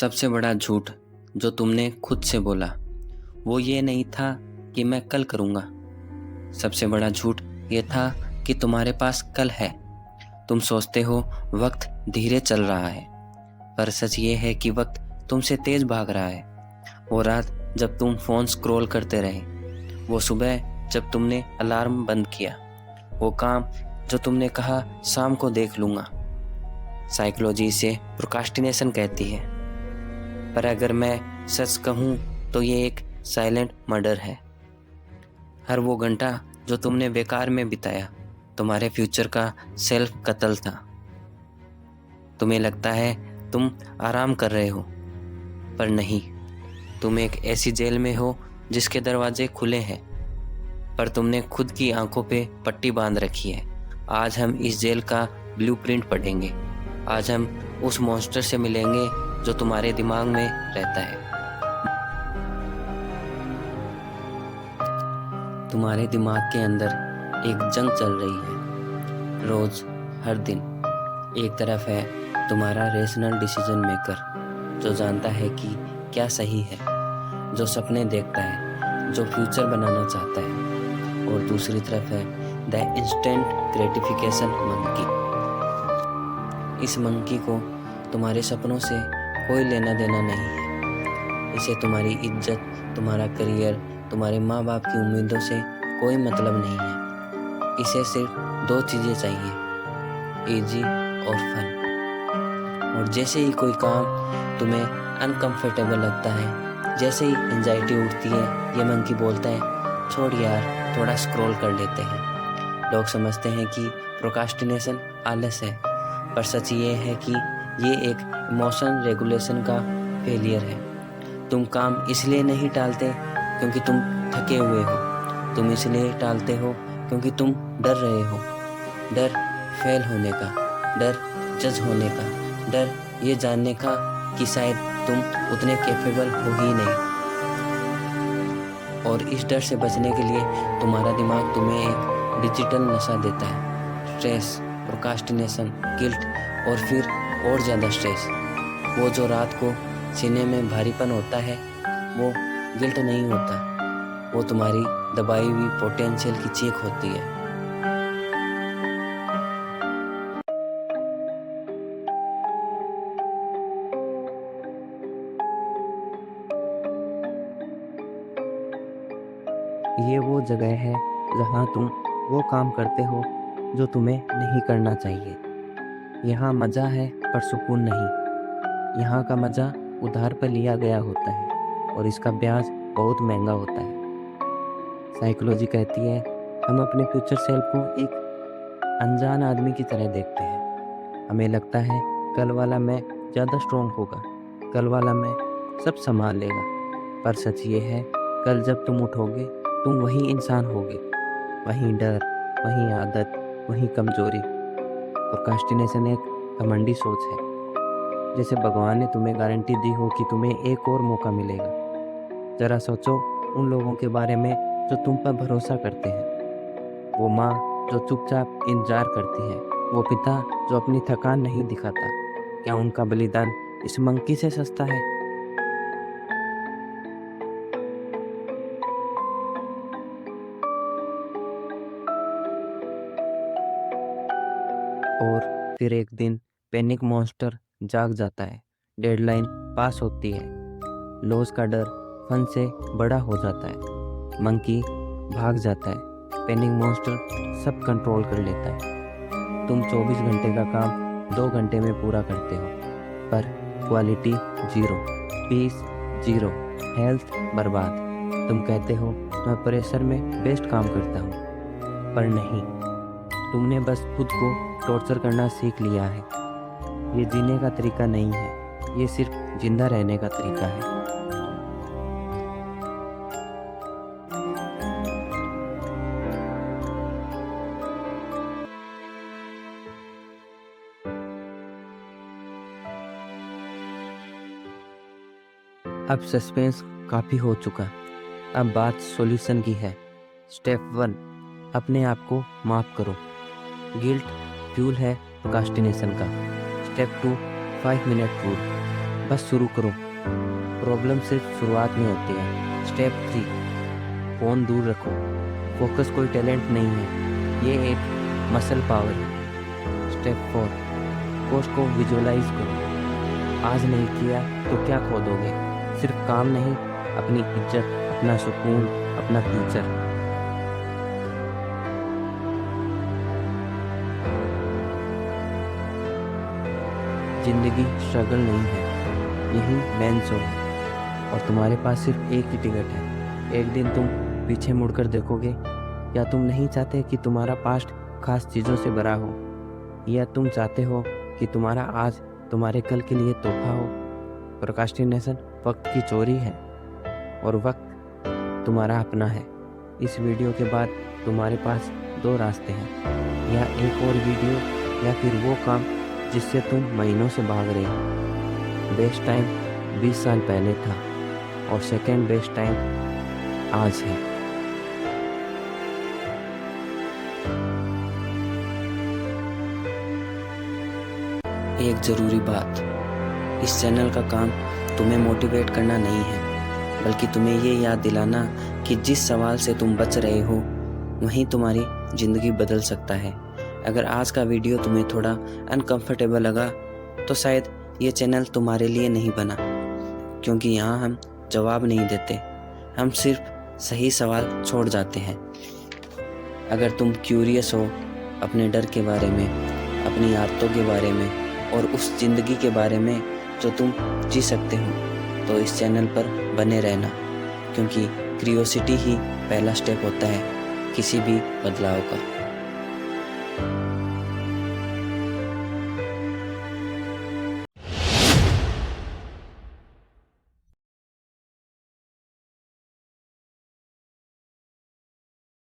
सबसे बड़ा झूठ जो तुमने खुद से बोला वो ये नहीं था कि मैं कल करूँगा। सबसे बड़ा झूठ ये था कि तुम्हारे पास कल है। तुम सोचते हो वक्त धीरे चल रहा है, पर सच ये है कि वक्त तुमसे तेज भाग रहा है। वो रात जब तुम फ़ोन स्क्रॉल करते रहे, वो सुबह जब तुमने अलार्म बंद किया, वो काम जो तुमने कहा शाम को देख लूँगा। साइकोलॉजी इसे प्रोक्रास्टिनेशन कहती है, पर अगर मैं सच कहूँ तो ये एक साइलेंट मर्डर है। हर वो घंटा जो तुमने बेकार में बिताया तुम्हारे फ्यूचर का सेल्फ कत्ल था। तुम्हें लगता है तुम आराम कर रहे हो, पर नहीं, तुम एक ऐसी जेल में हो जिसके दरवाजे खुले हैं, पर तुमने खुद की आंखों पे पट्टी बांध रखी है। आज हम इस जेल का ब्लूप्रिंट पढ़ेंगे। आज हम उस मॉन्स्टर से मिलेंगे जो तुम्हारे दिमाग में रहता है। तुम्हारे दिमाग के अंदर एक जंग चल रही है, रोज, हर दिन। एक तरफ है तुम्हारा रेशनल डिसीजन मेकर जो जानता है कि क्या सही है, जो सपने देखता है, जो फ्यूचर बनाना चाहता है, और दूसरी तरफ है द इंस्टेंट ग्रेटिफिकेशन मंकी। इस मंकी को तुम्हारे सपनों से कोई लेना देना नहीं है। इसे तुम्हारी इज्जत, तुम्हारा करियर, तुम्हारे माँ बाप की उम्मीदों से कोई मतलब नहीं है। इसे सिर्फ दो चीज़ें चाहिए, इजी और फन। और जैसे ही कोई काम तुम्हें अनकंफर्टेबल लगता है, जैसे ही एंजाइटी उठती है, ये मंकी बोलता है, छोड़ यार, थोड़ा स्क्रॉल कर लेते हैं। लोग समझते हैं कि प्रोक्रास्टिनेशन आलस है, पर सच ये है कि ये एक इमोशन रेगुलेशन का फेलियर है। तुम काम इसलिए नहीं टालते क्योंकि तुम थके हुए हो, तुम इसलिए टालते हो क्योंकि तुम डर रहे हो। डर फेल होने का, डर जज होने का, डर ये जानने का कि शायद तुम उतने कैपेबल हो ही नहीं। और इस डर से बचने के लिए तुम्हारा दिमाग तुम्हें एक डिजिटल नशा देता है, स्ट्रेस, प्रोक्रास्टिनेशन, गिल्ट, और फिर और ज़्यादा स्ट्रेस। वो जो रात को सीने में भारीपन होता है, वो गिल्ट नहीं होता, वो तुम्हारी दबाई हुई पोटेंशियल की चीख होती है। ये वो जगह है जहाँ तुम वो काम करते हो जो तुम्हें नहीं करना चाहिए। यहाँ मज़ा है पर सुकून नहीं। यहाँ का मज़ा उधार पर लिया गया होता है और इसका ब्याज बहुत महंगा होता है। साइकोलॉजी कहती है हम अपने फ्यूचर सेल्फ को एक अनजान आदमी की तरह देखते हैं। हमें लगता है कल वाला मैं ज़्यादा स्ट्रॉन्ग होगा, कल वाला मैं सब संभाल लेगा। पर सच ये है, कल जब तुम उठोगे तुम वही इंसान होगे, वही डर, वही आदत, वही कमजोरी। प्रोक्रास्टिनेशन एक घमंडी सोच है, जैसे भगवान ने तुम्हें गारंटी दी हो कि तुम्हें एक और मौका मिलेगा। जरा सोचो उन लोगों के बारे में जो तुम पर भरोसा करते हैं। वो माँ जो चुपचाप इंतजार करती है, वो पिता जो अपनी थकान नहीं दिखाता। क्या उनका बलिदान इस मंकी से सस्ता है? और फिर एक दिन पैनिक मॉन्स्टर जाग जाता है, डेडलाइन पास होती है, लॉस का डर फन से बड़ा हो जाता है, मंकी भाग जाता है, पैनिक मॉन्स्टर सब कंट्रोल कर लेता है। तुम 24 घंटे का काम 2 घंटे में पूरा करते हो, पर quality zero, peace zero, health बर्बाद। तुम कहते हो मैं प्रेशर में बेस्ट काम करता हूँ, पर नहीं, तुमने बस खुद को टॉर्चर करना सीख लिया है। ये जीने का तरीका नहीं है, ये सिर्फ जिंदा रहने का तरीका है। अब सस्पेंस काफ़ी हो चुका, अब बात सॉल्यूशन की है। स्टेप 1, अपने आप को माफ़ करो। गिल्ट फ्यूल है प्रोक्रास्टिनेशन का। Step 2, 5 minute rule. बस शुरू करो। प्रॉब्लम सिर्फ शुरुआत में होती है। स्टेप 3, फ़ोन दूर रखो। फोकस कोई टैलेंट नहीं है, ये एक मसल पावर है। स्टेप 4, कोर्स को विजुअलाइज करो। आज नहीं किया तो क्या खो दोगे? सिर्फ काम नहीं, अपनी इज्जत, अपना सुकून, अपना फ्यूचर। जिंदगी स्ट्रगल नहीं है, यही मेन शो है और तुम्हारे पास सिर्फ एक ही टिकट है। एक दिन तुम पीछे मुड़कर देखोगे। या तुम नहीं चाहते कि तुम्हारा पास्ट खास चीज़ों से भरा हो, या तुम चाहते हो कि तुम्हारा आज तुम्हारे कल के लिए तोहफा हो। प्रोक्रास्टिनेशन वक्त की चोरी है और वक्त तुम्हारा अपना है। इस वीडियो के बाद तुम्हारे पास 2 रास्ते हैं, या एक और वीडियो या फिर वो काम जिससे तुम महीनों से भाग रहे हो। बेस्ट टाइम 20 साल पहले था और सेकंड बेस्ट टाइम आज है। एक ज़रूरी बात, इस चैनल का काम तुम्हें मोटिवेट करना नहीं है, बल्कि तुम्हें ये याद दिलाना कि जिस सवाल से तुम बच रहे हो वहीं तुम्हारी ज़िंदगी बदल सकता है। अगर आज का वीडियो तुम्हें थोड़ा अनकंफर्टेबल लगा तो शायद ये चैनल तुम्हारे लिए नहीं बना, क्योंकि यहाँ हम जवाब नहीं देते, हम सिर्फ सही सवाल छोड़ जाते हैं। अगर तुम क्यूरियस हो अपने डर के बारे में, अपनी आदतों के बारे में और उस ज़िंदगी के बारे में जो तुम जी सकते हो, तो इस चैनल पर बने रहना, क्योंकि क्यूरियोसिटी ही पहला स्टेप होता है किसी भी बदलाव का।